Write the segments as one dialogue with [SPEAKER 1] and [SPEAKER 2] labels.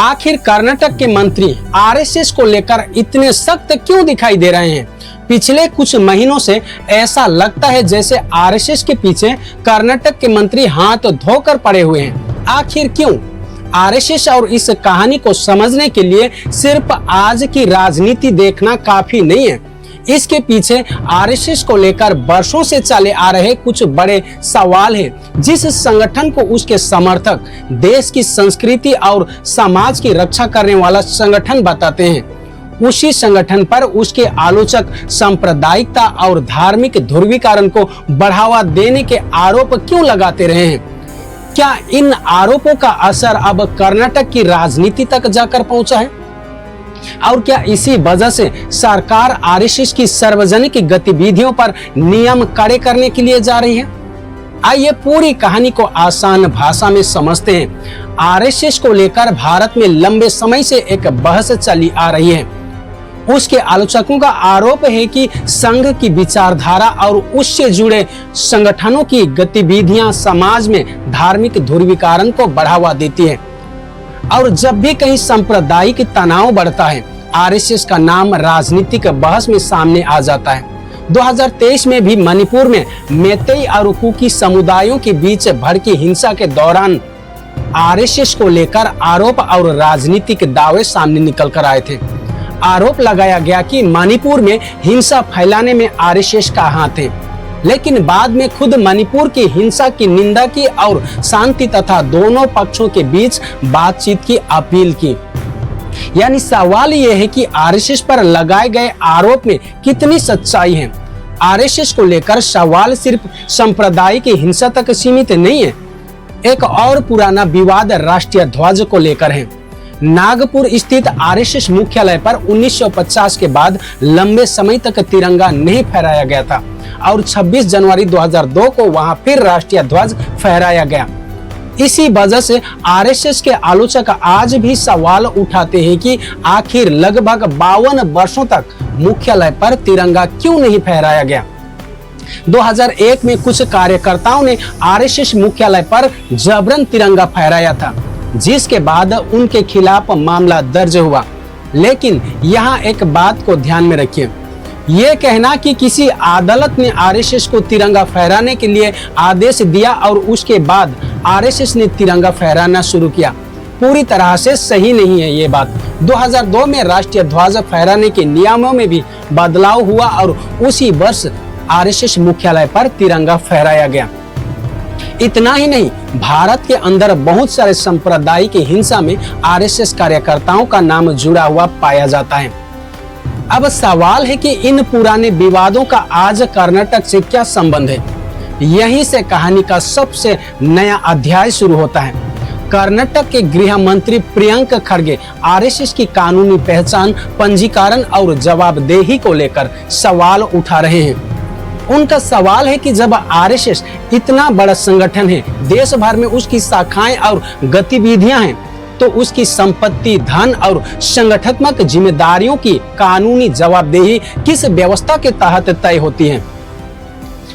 [SPEAKER 1] आखिर कर्नाटक के मंत्री आरएसएस को लेकर इतने सख्त क्यों दिखाई दे रहे हैं? पिछले कुछ महीनों से ऐसा लगता है जैसे आरएसएस के पीछे कर्नाटक के मंत्री हाथ धोकर पड़े हुए हैं। आखिर क्यों? आरएसएस और इस कहानी को समझने के लिए सिर्फ आज की राजनीति देखना काफी नहीं है। इसके पीछे आरएसएस को लेकर वर्षों से चले आ रहे कुछ बड़े सवाल हैं। जिस संगठन को उसके समर्थक देश की संस्कृति और समाज की रक्षा करने वाला संगठन बताते हैं, उसी संगठन पर उसके आलोचक सांप्रदायिकता और धार्मिक ध्रुवीकरण को बढ़ावा देने के आरोप क्यों लगाते रहे हैं? क्या इन आरोपों का असर अब कर्नाटक की राजनीति तक जाकर पहुंचा है? और क्या इसी वजह से सरकार आरएसएस की सार्वजनिक गतिविधियों पर नियम कड़े करने के लिए जा रही है? आइए पूरी कहानी को आसान भाषा में समझते हैं। आरएसएस को लेकर भारत में लंबे समय से एक बहस चली आ रही है। उसके आलोचकों का आरोप है कि संघ की विचारधारा और उससे जुड़े संगठनों की गतिविधियां समाज में धार्मिक ध्रुवीकरण को बढ़ावा देती है और जब भी कहीं सांप्रदायिक तनाव बढ़ता है, आरएसएस का नाम राजनीतिक बहस में सामने आ जाता है। 2023 में भी मणिपुर में मैतेई और कुकी समुदायों के बीच भड़की हिंसा के दौरान आरएसएस को लेकर आरोप और राजनीतिक दावे सामने निकल कर आए थे। आरोप लगाया गया कि मणिपुर में हिंसा फैलाने में आरएसएस का हाथ है, लेकिन बाद में खुद मणिपुर की हिंसा की निंदा की और शांति तथा दोनों पक्षों के बीच बातचीत की अपील की। यानी सवाल यह है कि आरएसएस पर लगाए गए आरोप में कितनी सच्चाई है। आरएसएस को लेकर सवाल सिर्फ सांप्रदायिक हिंसा तक सीमित नहीं है। एक और पुराना विवाद राष्ट्रीय ध्वज को लेकर है। नागपुर स्थित आरएसएस मुख्यालय पर 1950 के बाद लंबे समय तक तिरंगा नहीं फहराया गया था और 26 जनवरी 2002 को वहां फिर राष्ट्रीय ध्वज फहराया गया। इसी वजह से आरएसएस के आलोचक आज भी सवाल उठाते हैं कि आखिर लगभग 52 वर्षों तक मुख्यालय पर तिरंगा क्यों नहीं फहराया गया। 2001 में कुछ कार्यकर्ताओं ने आरएसएस मुख्यालय पर जबरन तिरंगा फहराया था, जिसके बाद उनके खिलाफ मामला दर्ज हुआ। लेकिन यहाँ एक बात को ध्यान में रखिए, ये कहना कि किसी अदालत ने आरएसएस को तिरंगा फहराने के लिए आदेश दिया और उसके बाद आरएसएस ने तिरंगा फहराना शुरू किया, पूरी तरह से सही नहीं है ये बात। 2002 में राष्ट्रीय ध्वज फहराने के नियमों में भी बदलाव हुआ और उसी वर्ष आरएसएस मुख्यालय पर तिरंगा फहराया गया। इतना ही नहीं, भारत के अंदर बहुत सारे सांप्रदायिक हिंसा में आरएसएस कार्यकर्ताओं का नाम जुड़ा हुआ पाया जाता है। अब सवाल है कि इन पुराने विवादों का आज कर्नाटक से क्या संबंध है? यहीं से कहानी का सबसे नया अध्याय शुरू होता है। कर्नाटक के गृह मंत्री प्रियंक खड़गे आरएसएस की कानूनी पहचान, पंजीकरण और जवाबदेही को लेकर सवाल उठा रहे हैं। उनका सवाल है कि जब आरएसएस इतना बड़ा संगठन है, देश भर में उसकी शाखाएं और गतिविधियां हैं, तो उसकी संपत्ति, धन और संगठनात्मक जिम्मेदारियों की कानूनी जवाबदेही किस व्यवस्था के तहत तय होती है?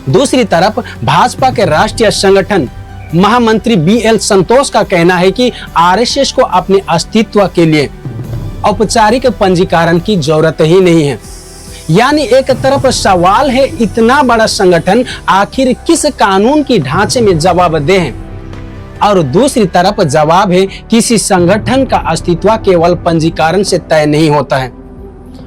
[SPEAKER 1] दूसरी तरफ भाजपा के राष्ट्रीय संगठन महामंत्री बीएल संतोष का कहना है कि आरएसएस को अपने अस्तित्व के लिए औपचारिक पंजीकरण की जरूरत ही नहीं है। यानी एक तरफ सवाल है, इतना बड़ा संगठन आखिर किस कानून की ढांचे में जवाबदेह है, और दूसरी तरफ जवाब है, किसी संगठन का अस्तित्व केवल पंजीकरण से तय नहीं होता है।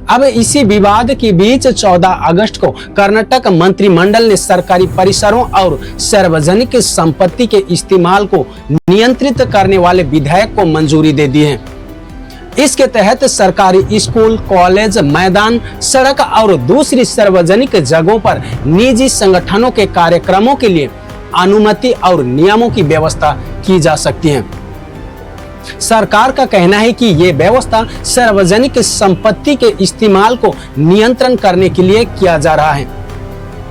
[SPEAKER 1] अब इसी विवाद के बीच 14 अगस्त को कर्नाटक मंत्रिमंडल ने सरकारी परिसरों और सार्वजनिक संपत्ति के इस्तेमाल को नियंत्रित करने वाले विधेयक को मंजूरी दे दी है। इसके तहत सरकारी स्कूल, कॉलेज, मैदान, सड़क और दूसरी सार्वजनिक जगहों पर निजी संगठनों के कार्यक्रमों के लिए अनुमति और नियमों की व्यवस्था की जा सकती है। सरकार का कहना है कि ये व्यवस्था सार्वजनिक संपत्ति के इस्तेमाल को नियंत्रण करने के लिए किया जा रहा है।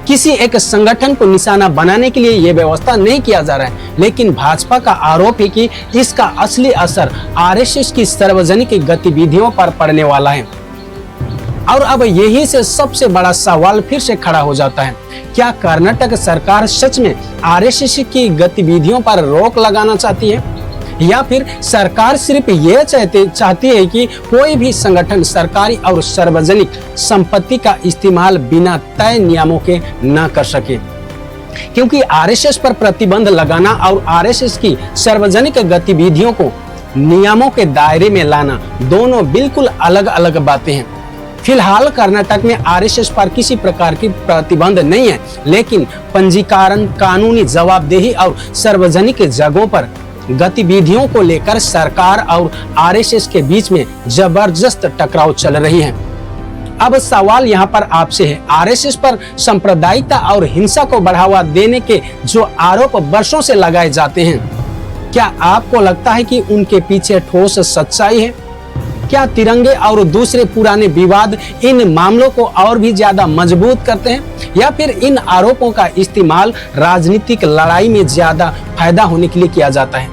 [SPEAKER 1] किसी एक संगठन को निशाना बनाने के लिए यह व्यवस्था नहीं किया जा रहा है, लेकिन भाजपा का आरोप है कि इसका असली असर आरएसएस की सार्वजनिक गतिविधियों पर पड़ने वाला है। और अब यही से सबसे बड़ा सवाल फिर से खड़ा हो जाता है, क्या कर्नाटक सरकार सच में आरएसएस की गतिविधियों पर रोक लगाना चाहती है, या फिर सरकार सिर्फ ये चाहती है कि कोई भी संगठन सरकारी और सार्वजनिक संपत्ति का इस्तेमाल बिना तय नियमों के न कर सके? क्योंकि आरएसएस पर प्रतिबंध लगाना और आरएसएस की सार्वजनिक गतिविधियों को नियमों के दायरे में लाना दोनों बिल्कुल अलग अलग बातें हैं। फिलहाल कर्नाटक में आरएसएस पर किसी प्रकार की प्रतिबंध नहीं है, लेकिन पंजीकरण, कानूनी जवाबदेही और सार्वजनिक जगहों पर गतिविधियों को लेकर सरकार और आरएसएस के बीच में जबरदस्त टकराव चल रही है। अब सवाल यहाँ पर आपसे है, आरएसएस पर सांप्रदायिकता और हिंसा को बढ़ावा देने के जो आरोप वर्षों से लगाए जाते हैं, क्या आपको लगता है कि उनके पीछे ठोस सच्चाई है? क्या तिरंगे और दूसरे पुराने विवाद इन मामलों को और भी ज्यादा मजबूत करते हैं, या फिर इन आरोपों का इस्तेमाल राजनीतिक लड़ाई में ज्यादा फायदा होने के लिए किया जाता है?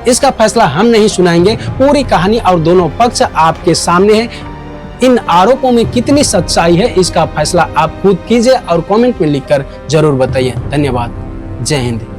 [SPEAKER 1] इसका फैसला हम नहीं सुनाएंगे, पूरी कहानी और दोनों पक्ष आपके सामने है। इन आरोपों में कितनी सच्चाई है, इसका फैसला आप खुद कीजिए और कमेंट में लिखकर जरूर बताइए। धन्यवाद। जय हिंद।